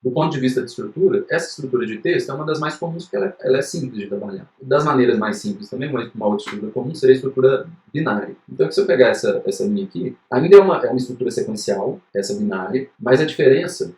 Do ponto de vista de estrutura, essa estrutura de texto é uma das mais comuns porque ela é simples de trabalhar. Das maneiras mais simples também, uma outra estrutura comum seria a estrutura binária. Então, se eu pegar essa linha aqui, ainda é uma estrutura sequencial, essa binária, mas a diferença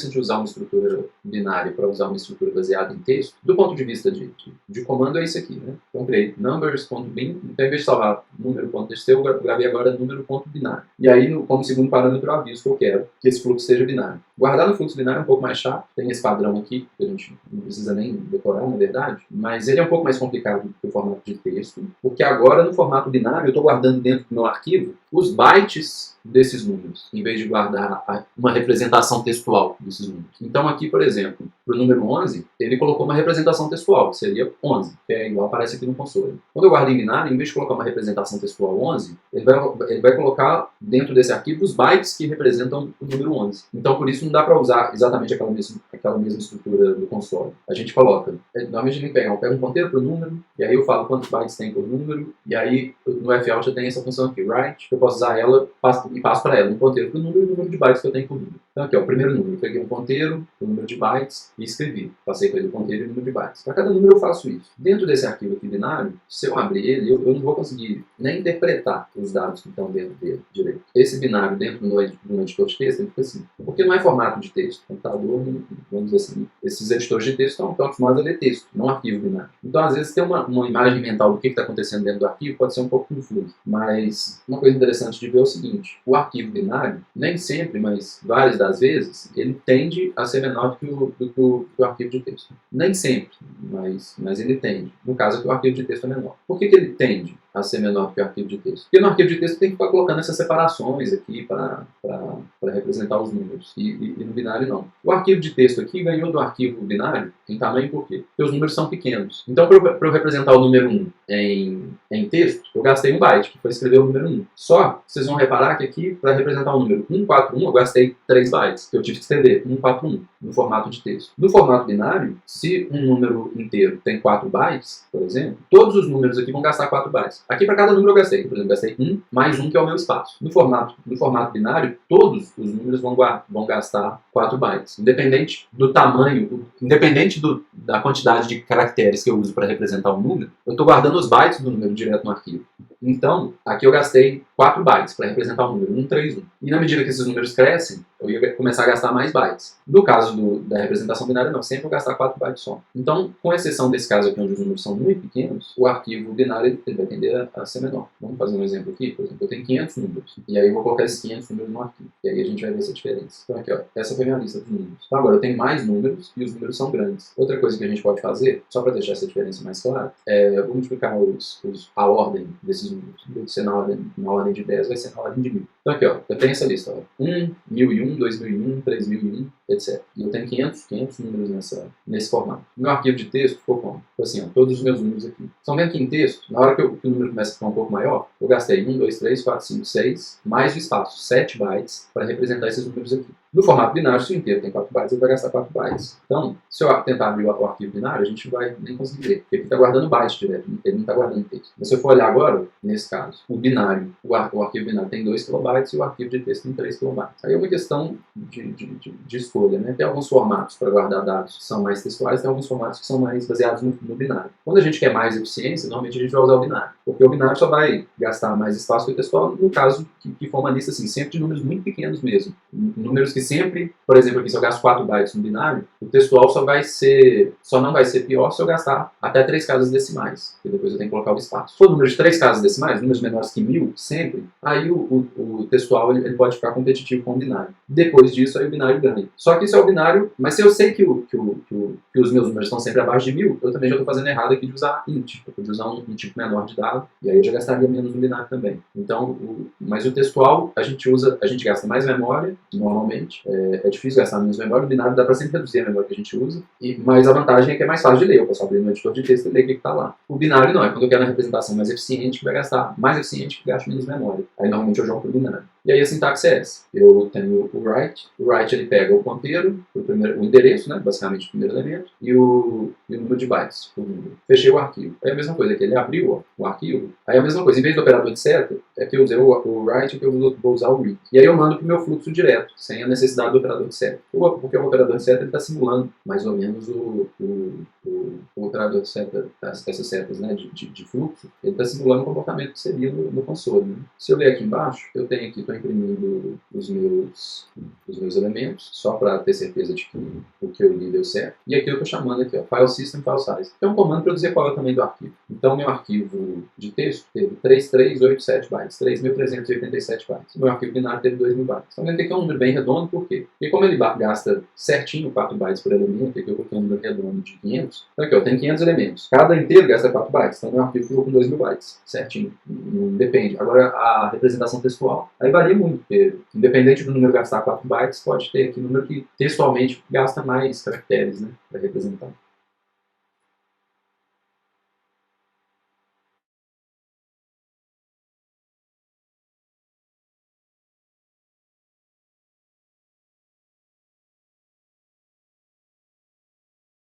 de usar uma estrutura binária para usar uma estrutura baseada em texto, do ponto de vista de comando, é isso aqui, né? Então, eu criei numbers.bin, então, em vez de salvar número.txt, eu gravei agora número.binário. E aí, como segundo parâmetro, eu aviso que eu quero que esse fluxo seja binário. Guardar no fluxo binário é um pouco mais chato, tem esse padrão aqui, que a gente não precisa nem decorar, na verdade, mas ele é um pouco mais complicado do que o formato de texto, porque agora, no formato binário, eu estou guardando dentro do meu arquivo os bytes desses números, em vez de guardar uma representação textual desses números. Então aqui, por exemplo, para o número 11, ele colocou uma representação textual, que seria 11, que é igual aparece aqui no console. Quando eu guardo em binário, em vez de colocar uma representação textual 11, ele vai colocar dentro desse arquivo os bytes que representam o número 11. Então por isso não dá para usar exatamente aquela mesma estrutura do console. A gente coloca, normalmente a gente pega um ponteiro para o número, e aí eu falo quantos bytes tem por número, e aí no fout eu tenho essa função aqui, write, que eu posso usar ela e passo para ela um ponteiro para o número e o número de bytes que eu tenho por número. Então aqui, ó, o primeiro número, eu peguei um ponteiro, o número de bytes e escrevi. Passei para ele o ponteiro e o número de bytes. Para cada número eu faço isso. Dentro desse arquivo aqui binário, se eu abrir ele, eu não vou conseguir nem interpretar os dados que estão dentro dele direito. Esse binário dentro do editor de texto, ele fica assim. Porque não é formato de texto. O computador, vamos dizer assim, esses editores de texto estão acostumados a ler texto, não arquivo binário. Então, às vezes, ter uma imagem mental do que está acontecendo dentro do arquivo pode ser um pouco confuso. Mas uma coisa interessante de ver é o seguinte: o arquivo binário, nem sempre, mas várias das vezes, ele tende a ser menor do que o arquivo de texto. Nem sempre, mas ele tende. No caso aqui, o arquivo de texto é menor. Por que ele tende a ser menor do que o arquivo de texto? Porque no arquivo de texto tem que ficar colocando essas separações aqui para representar os números. E no binário não. O arquivo de texto aqui ganhou do arquivo binário em tamanho por quê? Porque os números são pequenos. Então, para eu representar o número 1 em texto, eu gastei 1 byte, que foi escrever o número 1. Só, vocês vão reparar que aqui, para representar o número 141, eu gastei 3 bytes, que eu tive que escrever 141 no formato de texto. No formato binário, se um número inteiro tem 4 bytes, por exemplo, todos os números aqui vão gastar 4 bytes. Aqui para cada número eu gastei, por exemplo, gastei 1 mais 1, que é o meu espaço. No formato binário, todos os números vão gastar 4 bytes. Independente do tamanho, independente da quantidade de caracteres que eu uso para representar um número, eu estou guardando os bytes do número direto no arquivo. Então, aqui eu gastei 4 bytes para representar o número 131. E na medida que esses números crescem, eu ia começar a gastar mais bytes. No caso da representação binária, não, sempre eu vou gastar 4 bytes só. Então, com exceção desse caso aqui, onde os números são muito pequenos, o arquivo binário ele vai tender a ser menor. Vamos fazer um exemplo aqui. Por exemplo, eu tenho 500 números. E aí eu vou colocar esses 500 números no arquivo. E aí a gente vai ver essa diferença. Então aqui, ó, essa foi a minha lista dos números. Então agora eu tenho mais números e os números são grandes. Outra coisa que a gente pode fazer, só para deixar essa diferença mais clara, é eu vou multiplicar a ordem desses números. Em vez de ser na ordem de 10, vai ser na ordem de 1000. Então aqui, ó, eu tenho essa lista, ó, 1, 1001, 2001, 3001, etc. E eu tenho 500 números nesse formato. No arquivo de texto ficou como? Ficou assim, ó, todos os meus números aqui. Estão vendo que em texto, na hora que o número começa a ficar um pouco maior, eu gastei 1, 2, 3, 4, 5, 6, mais o espaço, 7 bytes, para representar esses números aqui. No formato binário, se o inteiro tem 4 bytes, ele vai gastar 4 bytes. Então, se eu tentar abrir o arquivo binário, a gente não vai nem conseguir ver, porque ele está guardando bytes direto, ele não está guardando texto. Mas se eu for olhar agora, nesse caso, o arquivo binário tem 2 kilobytes e o arquivo de texto tem 3 kilobytes. Aí é uma questão de escolha, né? Tem alguns formatos para guardar dados que são mais textuais, tem alguns formatos que são mais baseados no binário. Quando a gente quer mais eficiência, normalmente a gente vai usar o binário, porque o binário só vai gastar mais espaço que o textual, no caso que for uma lista assim, sempre de números muito pequenos mesmo. Números que sempre, por exemplo, aqui se eu gasto 4 bytes no binário, o textual só não vai ser pior se eu gastar até 3 casas decimais, porque depois eu tenho que colocar o espaço. Se for número de 3 casas decimais, números menores que 1000, sempre, aí o textual ele pode ficar competitivo com o binário. Depois disso, aí o binário ganha. Só que isso é o binário, mas se eu sei que os meus números estão sempre abaixo de 1000, eu também já estou fazendo errado aqui de usar int, eu podia usar um tipo menor de dado, e aí eu já gastaria menos no binário também. Então, mas o textual, a gente gasta mais memória, normalmente, é difícil gastar menos memória, o binário dá para sempre reduzir a memória que a gente usa, mas a vantagem é que é mais fácil de ler, eu posso abrir no editor de texto e ler o que está lá. O binário não, é quando eu quero uma representação mais eficiente, que vai gastar mais eficiente, que gasta menos memória. Aí normalmente eu jogo para o binário. E aí a sintaxe é essa. Eu tenho o write. O write ele pega o ponteiro, o endereço, né, basicamente o primeiro elemento, e o número de bytes por número. Fechei o arquivo. Aí a mesma coisa, que ele abriu o arquivo. Aí a mesma coisa, em vez do operador de seta, é que eu usei o write, que eu vou usar o read. E aí eu mando para o meu fluxo direto, sem a necessidade do operador de seta. Porque o operador de seta está simulando mais ou menos o operador de seta, essas setas, né, de fluxo, ele está simulando o comportamento que seria no console. Né? Se eu ler aqui embaixo, eu tenho aqui, estou imprimindo os meus elementos, só para ter certeza de que o que eu li deu certo. E aqui eu estou chamando aqui, ó, file system, file size. É um comando para dizer qual é o tamanho do arquivo. Então, meu arquivo de texto teve 3387 bytes, 3.387 bytes. Meu arquivo binário teve 2.000 bytes. Então, ele tem que é um número bem redondo, por quê? Porque como ele gasta certinho 4 bytes por elemento, aqui eu coloquei um número redondo de 500, então aqui eu tenho 500 elementos. Cada inteiro gasta 4 bytes, então meu arquivo ficou com 2.000 bytes, certinho. Depende. Agora, a representação textual, aí varia muito, porque independente do número gastar 4 bytes, pode ter aqui um número que textualmente gasta mais caracteres, né, para representar.